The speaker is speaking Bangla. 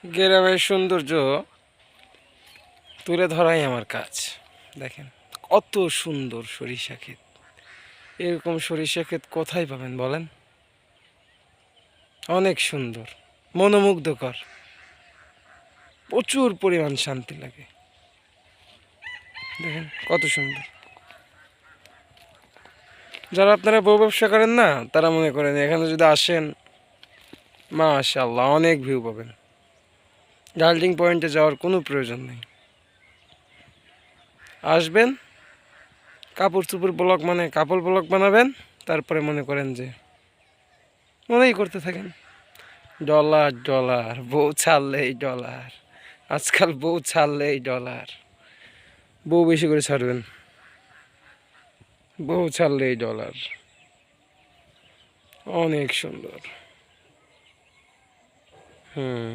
গ্রামের সৌন্দর্য তুলে ধরাই আমার কাজ। দেখেন কত সুন্দর সরিষা ক্ষেত। এরকম সরিষা ক্ষেত কোথায় পাবেন বলেন? অনেক সুন্দর, মনোমুগ্ধকর, প্রচুর পরিমাণ শান্তি লাগে। দেখেন কত সুন্দর। যারা আপনারা বউ ব্যবসা করেন না, তারা মনে করেন এখানে যদি আসেন, মাশাআল্লাহ অনেক ভিউ পাবেন। ডাল্টিং পয়েন্টে যাওয়ার কোনো প্রয়োজন নেই। আসবেন, কাপড় চুপড় ব্লক মানে কাপড় ব্লক বানাবেন, তারপরে মনে করেন যে মনেই করতে থাকেন ডলার ডলার, বউ ছাড়লেই ডলার। আজকাল বউ ছাড়লেই ডলার। বউ বেশি করে ছাড়বেন, বউ ছাড়লেই ডলার। অনেক সুন্দর। হুম।